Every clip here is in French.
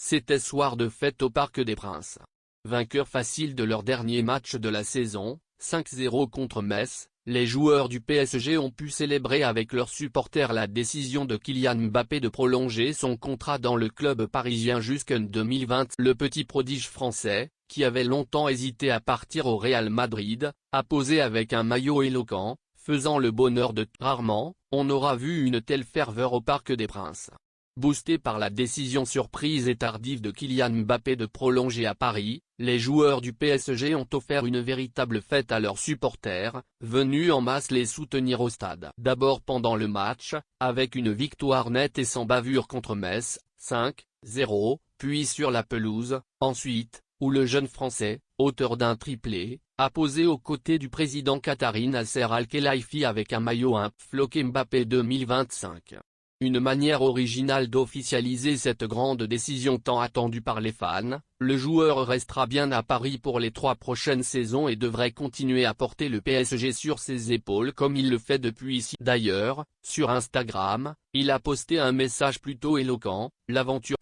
c'était soir de fête au Parc des Princes. Vainqueurs faciles de leur dernier match de la saison, 5-0 contre Metz, les joueurs du PSG ont pu célébrer avec leurs supporters la décision de Kylian Mbappé de prolonger son contrat dans le club parisien jusqu'en 2020. Le petit prodige français, qui avait longtemps hésité à partir au Real Madrid, a posé avec un maillot éloquent, faisant le bonheur de rarement, on aura vu une telle ferveur au Parc des Princes. Boostés par la décision surprise et tardive de Kylian Mbappé de prolonger à Paris, les joueurs du PSG ont offert une véritable fête à leurs supporters, venus en masse les soutenir au stade. D'abord pendant le match, avec une victoire nette et sans bavure contre Metz, 5-0, puis sur la pelouse, ensuite, où le jeune Français, auteur d'un triplé, a posé aux côtés du président qatari Nasser Al-Khelaifi avec un maillot floqué Mbappé 2025. Une manière originale d'officialiser cette grande décision tant attendue par les fans. Le joueur restera bien à Paris pour les 3 prochaines saisons et devrait continuer à porter le PSG sur ses épaules comme il le fait depuis ici. D'ailleurs, sur Instagram, il a posté un message plutôt éloquent, l'aventure.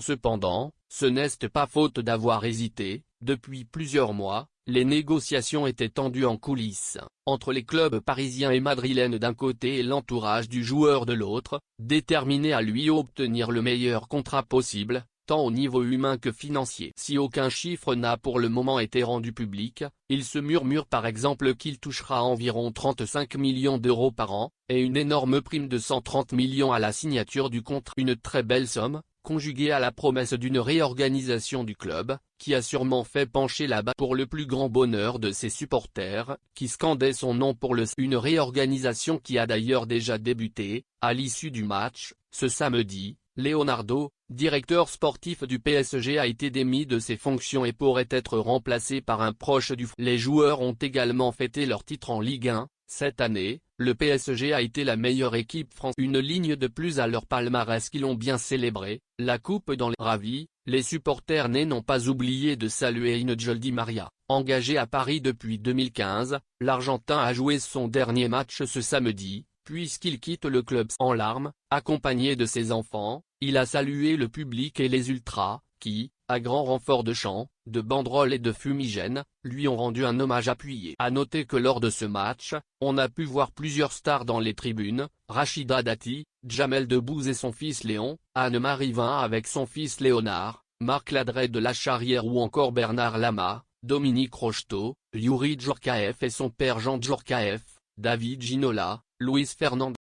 Cependant, ce n'est pas faute d'avoir hésité. Depuis plusieurs mois, les négociations étaient tendues en coulisses, entre les clubs parisiens et madrilènes d'un côté et l'entourage du joueur de l'autre, déterminés à lui obtenir le meilleur contrat possible, tant au niveau humain que financier. Si aucun chiffre n'a pour le moment été rendu public, il se murmure par exemple qu'il touchera environ 35 millions d'euros par an, et une énorme prime de 130 millions à la signature du contrat. Une très belle somme, conjuguée à la promesse d'une réorganisation du club, qui a sûrement fait pencher la balance pour le plus grand bonheur de ses supporters, qui scandaient son nom pour une réorganisation qui a d'ailleurs déjà débuté. À l'issue du match, ce samedi, Leonardo, directeur sportif du PSG, a été démis de ses fonctions et pourrait être remplacé par un proche du. Les joueurs ont également fêté leur titre en Ligue 1. Cette année, le PSG a été la meilleure équipe française. Une ligne de plus à leur palmarès qui l'ont bien célébré, la coupe dans les ravis. Les supporters n'ont pas oublié de saluer Angel Di Maria. Engagé à Paris depuis 2015, l'Argentin a joué son dernier match ce samedi, puisqu'il quitte le club en larmes, accompagné de ses enfants. Il a salué le public et les ultras, qui, à grand renfort de chants, de banderoles et de fumigènes, lui ont rendu un hommage appuyé. À noter que lors de ce match, on a pu voir plusieurs stars dans les tribunes, Rachida Dati, Jamel Debbouze et son fils Léon, Anne-Marie Vin avec son fils Léonard, Marc Ladret de la Charrière ou encore Bernard Lama, Dominique Rocheteau, Youri Djorkaeff et son père Jean Djorkaeff, David Ginola, Luis Fernand.